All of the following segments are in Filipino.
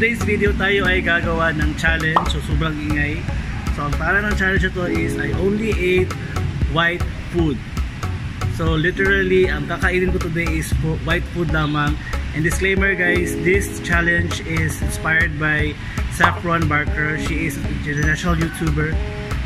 today's video tayo ay gagawa ng challenge. So sobrang ingay. So ang para ng challenge ito is I only ate white food. So literally ang kakainin ko today is white food lamang. And disclaimer guys, this challenge is inspired by Saffron Barker. She is an international YouTuber.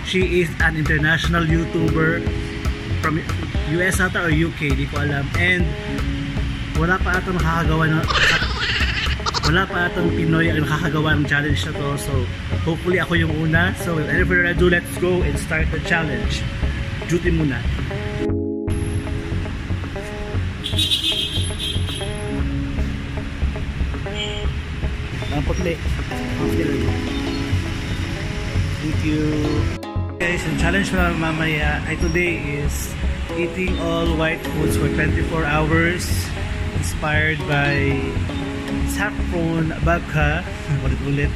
She is an international YouTuber from US ata or UK, di ko alam. And wala pa atang nakakagawa ng Pinoy ang nakakagawa ng challenge na to. So hopefully ako yung una. So without any further ado, let's go and start the challenge. Duty muna. Ang putli. Thank you. Guys, yung challenge na mamaya ay today is eating all white foods for 24 hours. Inspired by Saffron Barker. Ulit-ulit.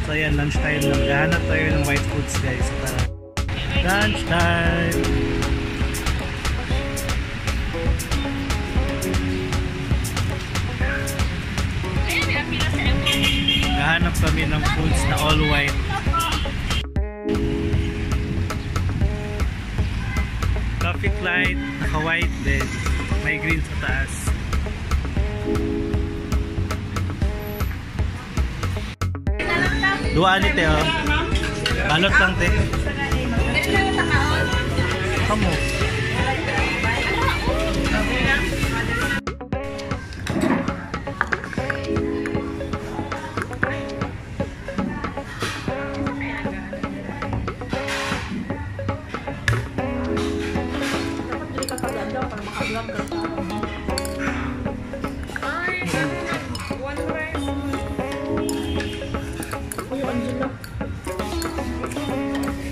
So ayan, lunch time lang. Gahanap tayo ng white foods guys. So, tara. Lunch time! Gahanap kami ng foods na all white. Traffic light, naka-white din. May green sa taas. Duaan ito oh. Balot lang te. Kamu.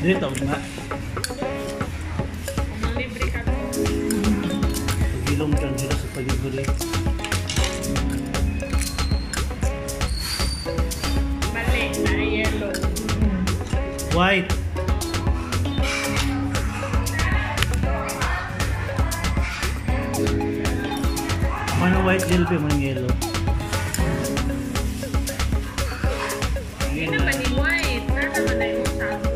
Dito na. Libre ka. Pagilong dyan sila sa pag-libre. Mali, na yellow. White. Ano white dilpe mo ng yellow? Hindi naman yung white. Nasa naman na yung sabi.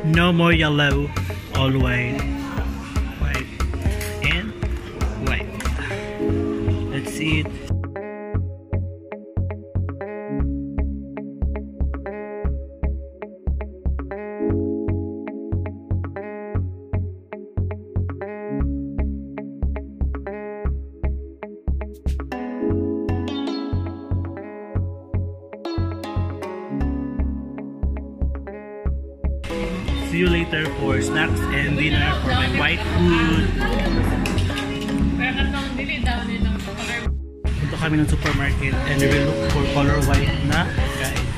No more yellow, all white. White and white. Let's see it. See you later for snacks and dinner for my white food. Punta kami ng supermarket and we will look for color white na pagkain.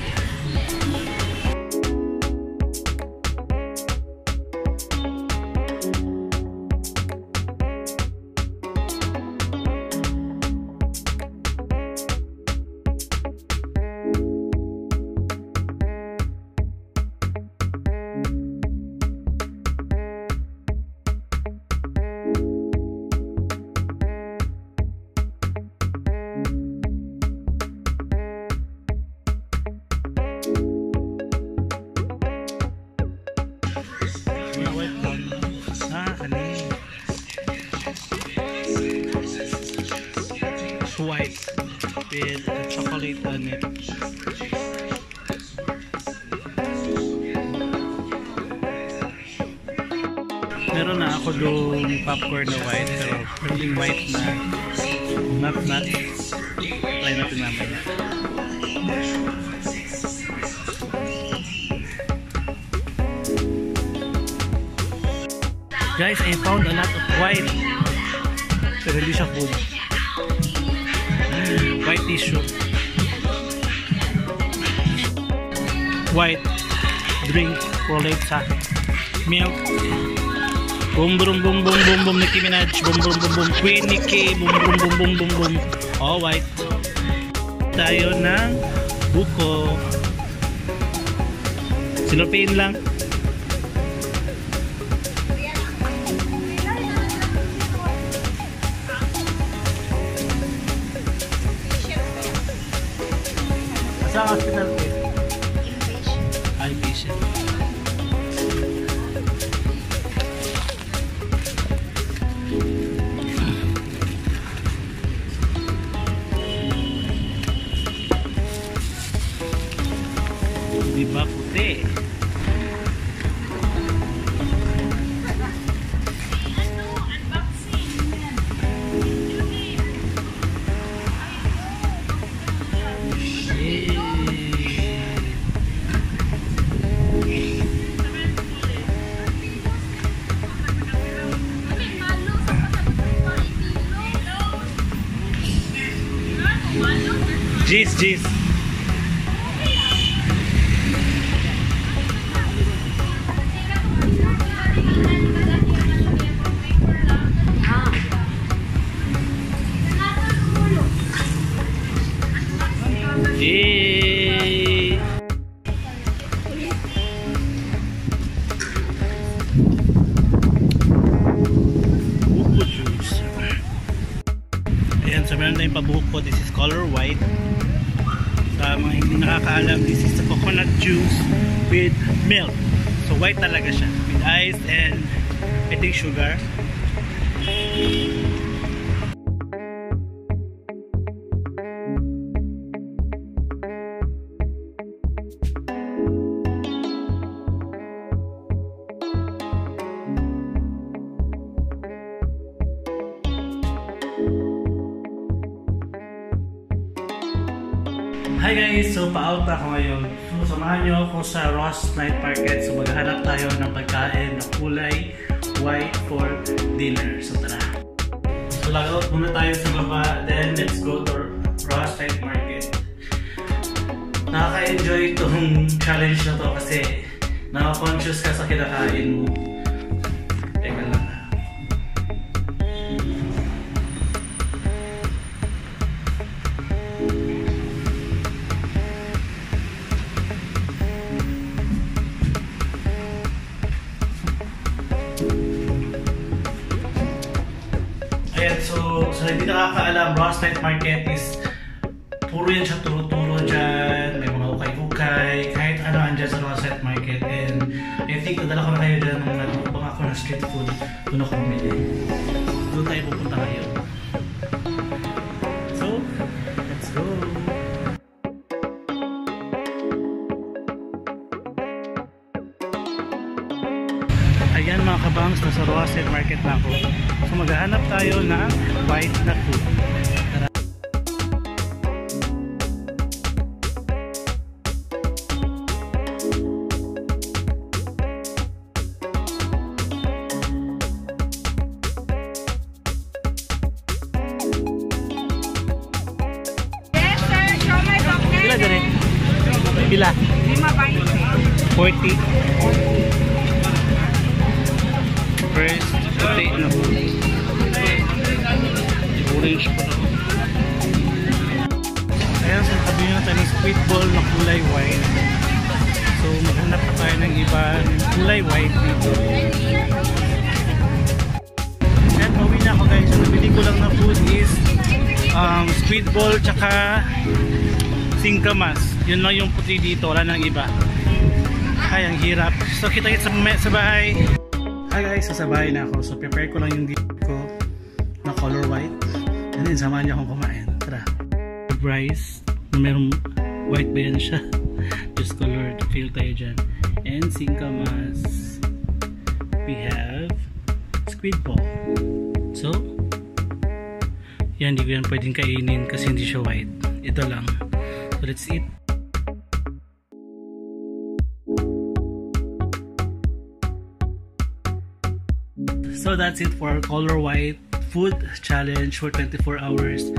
white on it. Meron na ako doon popcorn na white, pero yung white na not. Try natin mamaya. Guys, I found a lot of white, pero hindi siya food. White tissue, white drink, prolate sa milk. Boom boom boom boom boom boom, Nicki Minaj, boom boom boom boom, Queen Nicki, boom boom boom boom boom boom, all white. Tayo ng buko, silopin lang. Sa hospital ko? Inpatient. Diba puti? Jis. Buko juice. Ayan, so meron tayong pabuhok po. This is color white. Sa mga hindi nakakaalam, this is the coconut juice with milk. So white talaga siya, with ice and I think sugar. Hi guys! So pa-out ako ngayon. So samahan nyo ako sa Ross Night Market. So maghahanap tayo ng pagkain na kulay white for dinner. So tara! So lag-out muna tayo sa baba. Then let's go to Ross Night Market. Nakaka-enjoy itong challenge na to kasi nakaka-conscious ka sa kinakain mo. Teka lang. Ayan, so hindi nakakaalam, Ross Night Market is puro yan siya, turo-turo dyan, may mga ukay-ukay, kahit ano andyan sa Ross Night Market. And I think nadala ko na kayo dyan nung nagpapang ako ng street food, doon ako bumili. Doon tayo pupunta ngayon. So, let's go! Ayan mga kabangs, nasa Ross Night Market na ako. So maghahanap tayo ng white na food. Tara. Yes sir, show my box. Pila dyan eh? Pila? 5.20. 40. First, puti na food. Orange pa na. Ayan, so sabi nyo na tayo ng squid ball na kulay white. So maghanap na tayo ng iba ng kulay white dito. Ayan, pauwi na ako guys. So nabili ko lang na food is squid ball tsaka singkamas. Yun lang yung puti dito, wala nang iba. Ay, ang hirap. So kita-kits sa bahay. Hi guys, so sa bahay na ako. So prepare ko lang yung dito ko na color white. And then samahan niyo akong kumain. Tara. Rice, Merong white ba yan siya? Just color, fail tayo dyan. And singkamas, we have squid ball. So, yan, hindi ko yan pwedeng kainin kasi hindi siya white. Ito lang. So, let's eat. So, that's it for our color white food challenge for 24 hours.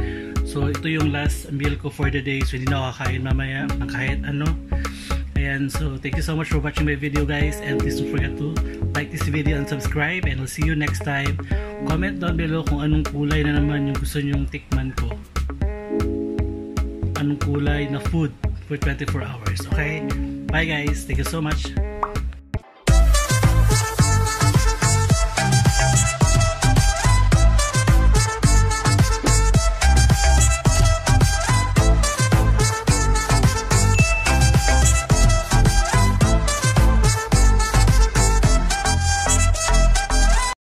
So, ito yung last meal ko for the day. So, hindi na kakain mamaya ng kahit ano. Ayan, so thank you so much for watching my video, guys. And please don't forget to like this video and subscribe. And I'll see you next time. Comment down below kung anong kulay na naman yung gusto nyong tikman ko. Anong kulay na food for 24 hours. Okay? Bye, guys. Thank you so much.